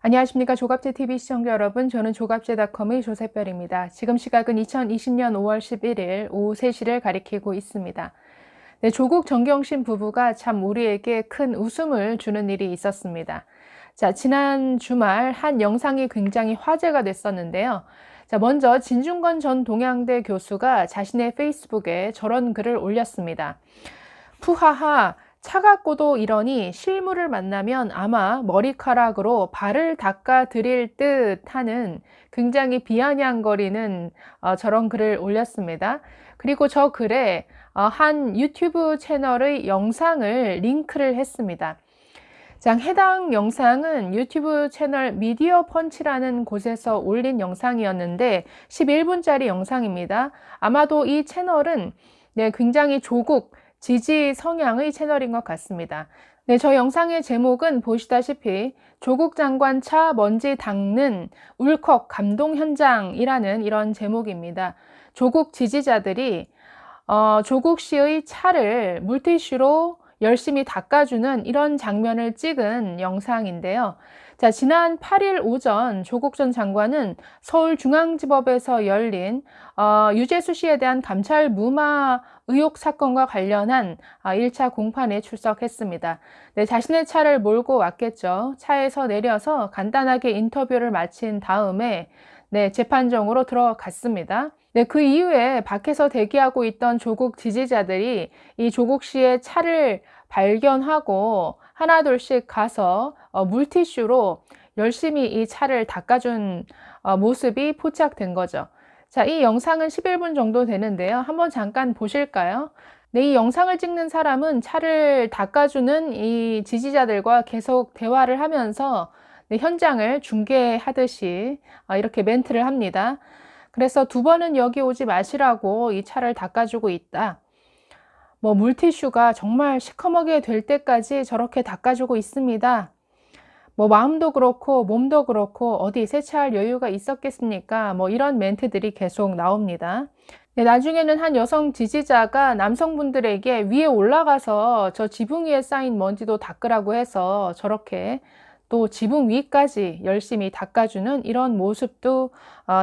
안녕하십니까. 조갑제TV 시청자 여러분, 저는 조갑제닷컴의 조세별입니다. 지금 시각은 2020년 5월 11일 오후 3시를 가리키고 있습니다. 네, 조국 정경심 부부가 참 우리에게 큰 웃음을 주는 일이 있었습니다. 자, 지난 주말 한 영상이 굉장히 화제가 됐었는데요. 자, 먼저 진중권 전 동양대 교수가 자신의 페이스북에 저런 글을 올렸습니다. 푸하하, 차갑고도 이러니 실물을 만나면 아마 머리카락으로 발을 닦아 드릴 듯 하는 굉장히 비아냥거리는 저런 글을 올렸습니다. 그리고 저 글에 한 유튜브 채널의 영상을 링크를 했습니다. 자, 해당 영상은 유튜브 채널 미디어 펀치라는 곳에서 올린 영상이었는데 11분짜리 영상입니다. 아마도 이 채널은 굉장히 조국 지지 성향의 채널인 것 같습니다. 네, 저 영상의 제목은 보시다시피 조국 장관 차 먼지 닦는 울컥 감동 현장이라는 이런 제목입니다. 조국 지지자들이 조국 씨의 차를 물티슈로 열심히 닦아주는 이런 장면을 찍은 영상인데요. 자, 지난 8일 오전 조국 전 장관은 서울중앙지법에서 열린 유재수 씨에 대한 감찰 무마 의혹 사건과 관련한 1차 공판에 출석했습니다. 네, 자신의 차를 몰고 왔겠죠. 차에서 내려서 간단하게 인터뷰를 마친 다음에 재판정으로 들어갔습니다. 네, 그 이후에 밖에서 대기하고 있던 조국 지지자들이 이 조국 씨의 차를 발견하고 하나둘씩 가서 물티슈로 열심히 이 차를 닦아준 모습이 포착된 거죠. 자, 이 영상은 11분 정도 되는데요. 한번 잠깐 보실까요? 네, 이 영상을 찍는 사람은 차를 닦아주는 이 지지자들과 계속 대화를 하면서 현장을 중계하듯이 이렇게 멘트를 합니다. 그래서 2번은 여기 오지 마시라고 이 차를 닦아주고 있다. 물티슈가 정말 시커멓게 될 때까지 저렇게 닦아주고 있습니다. 마음도 그렇고 몸도 그렇고 어디 세차할 여유가 있었겠습니까? 이런 멘트들이 계속 나옵니다. 네, 나중에는 한 여성 지지자가 남성분들에게 위에 올라가서 저 지붕 위에 쌓인 먼지도 닦으라고 해서 저렇게 또 지붕 위까지 열심히 닦아주는 이런 모습도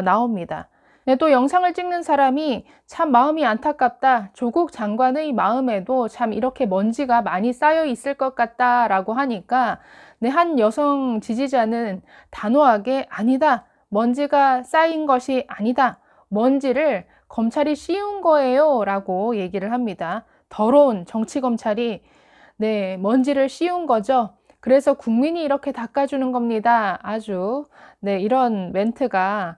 나옵니다. 네, 또 영상을 찍는 사람이 참 마음이 안타깝다. 조국 장관의 마음에도 참 이렇게 먼지가 많이 쌓여 있을 것 같다라고 하니까 한 여성 지지자는 단호하게 아니다. 먼지가 쌓인 것이 아니다. 먼지를 검찰이 씌운 거예요 라고 얘기를 합니다. 더러운 정치검찰이 먼지를 씌운 거죠. 그래서 국민이 이렇게 닦아주는 겁니다. 아주 이런 멘트가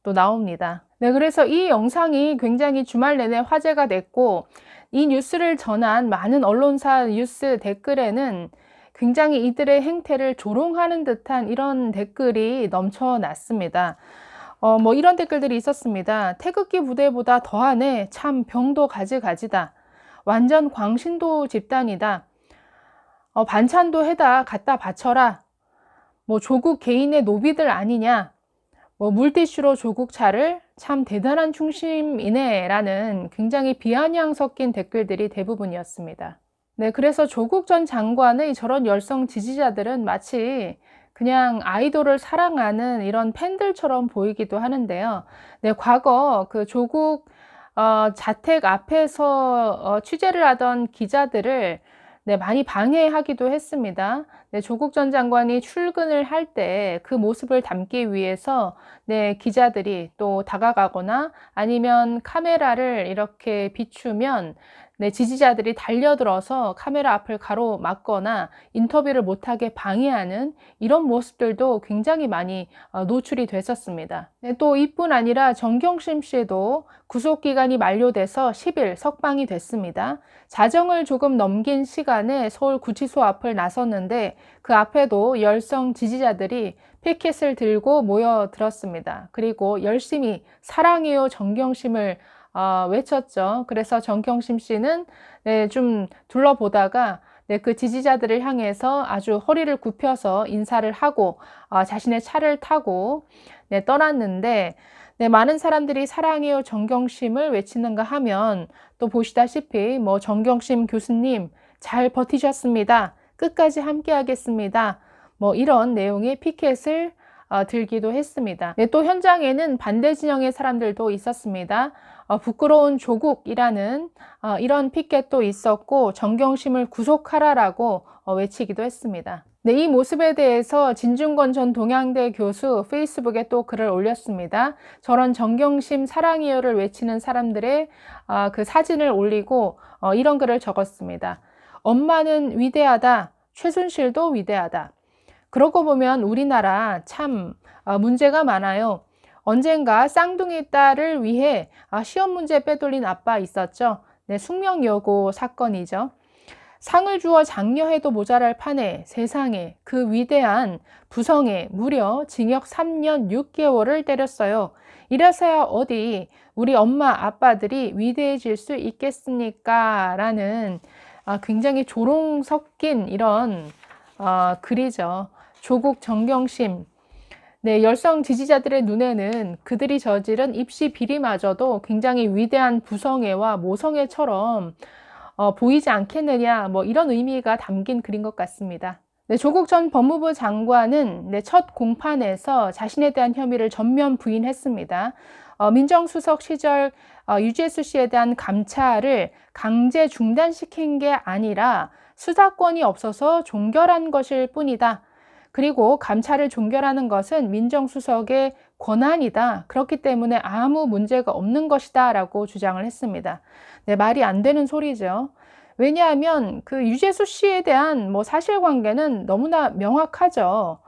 또 나옵니다. 그래서 이 영상이 굉장히 주말 내내 화제가 됐고 이 뉴스를 전한 많은 언론사 뉴스 댓글에는 굉장히 이들의 행태를 조롱하는 듯한 이런 댓글이 넘쳐났습니다. 이런 댓글들이 있었습니다. 태극기 부대보다 더하네. 참 병도 가지가지다. 완전 광신도 집단이다. 반찬도 해다 갖다 바쳐라. 조국 개인의 노비들 아니냐. 물티슈로 조국 차를 참 대단한 충심이네 라는 굉장히 비아냥 섞인 댓글들이 대부분이었습니다. 네, 그래서 조국 전 장관의 저런 열성 지지자들은 마치 그냥 아이돌을 사랑하는 이런 팬들처럼 보이기도 하는데요. 네, 과거 그 조국 자택 앞에서 취재를 하던 기자들을 많이 방해하기도 했습니다. 조국 전 장관이 출근을 할 때 그 모습을 담기 위해서 기자들이 또 다가가거나 아니면 카메라를 이렇게 비추면 지지자들이 달려들어서 카메라 앞을 가로막거나 인터뷰를 못하게 방해하는 이런 모습들도 굉장히 많이 노출이 됐었습니다. 또 이뿐 아니라 정경심 씨도 구속기간이 만료돼서 10일 석방이 됐습니다. 자정을 조금 넘긴 시간에 서울 구치소 앞을 나섰는데 그 앞에도 열성 지지자들이 피켓을 들고 모여들었습니다. 그리고 열심히 사랑해요 정경심을 외쳤죠. 그래서 정경심 씨는 좀 둘러보다가 그 지지자들을 향해서 아주 허리를 굽혀서 인사를 하고 자신의 차를 타고 떠났는데 많은 사람들이 사랑해요 정경심을 외치는가 하면 또 보시다시피 정경심 교수님 잘 버티셨습니다. 끝까지 함께 하겠습니다. 뭐 이런 내용의 피켓을 들기도 했습니다. 네, 또 현장에는 반대 진영의 사람들도 있었습니다. 부끄러운 조국이라는 이런 피켓도 있었고 정경심을 구속하라라고 외치기도 했습니다. 네, 이 모습에 대해서 진중권 전 동양대 교수 페이스북에 또 글을 올렸습니다. 저런 정경심 사랑이요를 외치는 사람들의 그 사진을 올리고 이런 글을 적었습니다. 엄마는 위대하다. 최순실도 위대하다. 그러고 보면 우리나라 참 문제가 많아요. 언젠가 쌍둥이 딸을 위해 시험 문제 빼돌린 아빠 있었죠. 네, 숙명여고 사건이죠. 상을 주어 장려해도 모자랄 판에 세상에 그 위대한 부성에 무려 징역 3년 6개월을 때렸어요. 이래서야 어디 우리 엄마 아빠들이 위대해질 수 있겠습니까? 라는 굉장히 조롱 섞인 이런 글이죠. 조국 정경심. 네, 열성 지지자들의 눈에는 그들이 저지른 입시 비리마저도 굉장히 위대한 부성애와 모성애처럼 보이지 않겠느냐, 뭐 이런 의미가 담긴 글인 것 같습니다. 네, 조국 전 법무부 장관은 첫 공판에서 자신에 대한 혐의를 전면 부인했습니다. 민정수석 시절 유재수 씨에 대한 감찰을 강제 중단시킨 게 아니라 수사권이 없어서 종결한 것일 뿐이다. 그리고 감찰을 종결하는 것은 민정수석의 권한이다. 그렇기 때문에 아무 문제가 없는 것이다 라고 주장을 했습니다. 네, 말이 안 되는 소리죠. 왜냐하면 그 유재수 씨에 대한 뭐 사실관계는 너무나 명확하죠.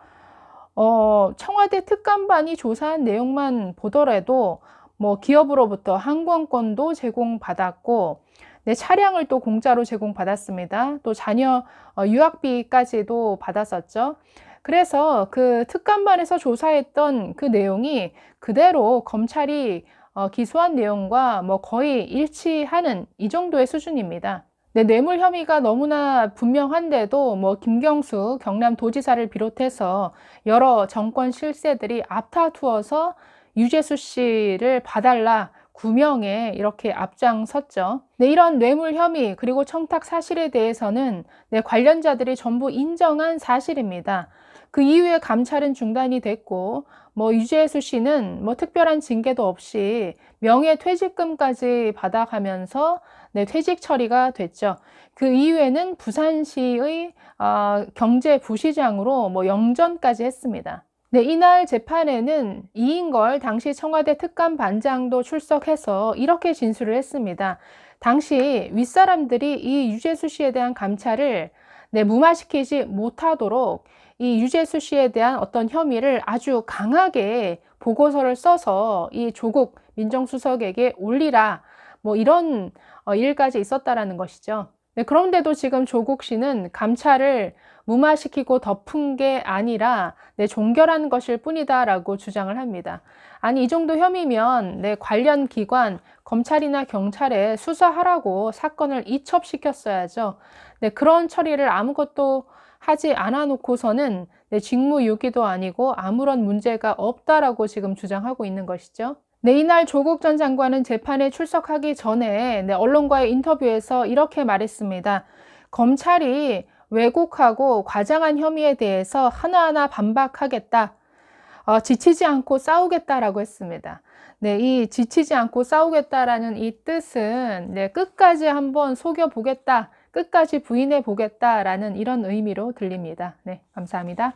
청와대 특감반이 조사한 내용만 보더라도 뭐 기업으로부터 항공권도 제공받았고, 네, 차량을 또 공짜로 제공받았습니다. 또 자녀 유학비까지도 받았었죠. 그래서 그 특감반에서 조사했던 그 내용이 그대로 검찰이 기소한 내용과 뭐 거의 일치하는 이 정도의 수준입니다. 네, 뇌물 혐의가 너무나 분명한데도 뭐 김경수 경남도지사를 비롯해서 여러 정권 실세들이 앞다투어서 유재수 씨를 봐달라 구명에 이렇게 앞장섰죠. 네, 이런 뇌물 혐의 그리고 청탁 사실에 대해서는 관련자들이 전부 인정한 사실입니다. 그 이후에 감찰은 중단이 됐고 뭐 유재수 씨는 뭐 특별한 징계도 없이 명예퇴직금까지 받아가면서 퇴직 처리가 됐죠. 그 이후에는 부산시의 경제부시장으로 뭐 영전까지 했습니다. 네, 이날 재판에는 이인걸 당시 청와대 특감반장도 출석해서 이렇게 진술을 했습니다. 당시 윗사람들이 이 유재수 씨에 대한 감찰을 무마시키지 못하도록 이 유재수 씨에 대한 어떤 혐의를 아주 강하게 보고서를 써서 이 조국 민정수석에게 올리라, 뭐 이런 일까지 있었다라는 것이죠. 네, 그런데도 지금 조국 씨는 감찰을 무마시키고 덮은 게 아니라 종결한 것일 뿐이다라고 주장을 합니다. 아니, 이 정도 혐의면 관련 기관, 검찰이나 경찰에 수사하라고 사건을 이첩시켰어야죠. 그런 처리를 아무것도 하지 않아 놓고서는 직무유기도 아니고 아무런 문제가 없다라고 지금 주장하고 있는 것이죠. 이날 조국 전 장관은 재판에 출석하기 전에 언론과의 인터뷰에서 이렇게 말했습니다. 검찰이 왜곡하고 과장한 혐의에 대해서 하나하나 반박하겠다. 지치지 않고 싸우겠다라고 했습니다. 이 지치지 않고 싸우겠다라는 이 뜻은 끝까지 한번 속여보겠다, 끝까지 부인해 보겠다라는 이런 의미로 들립니다. 감사합니다.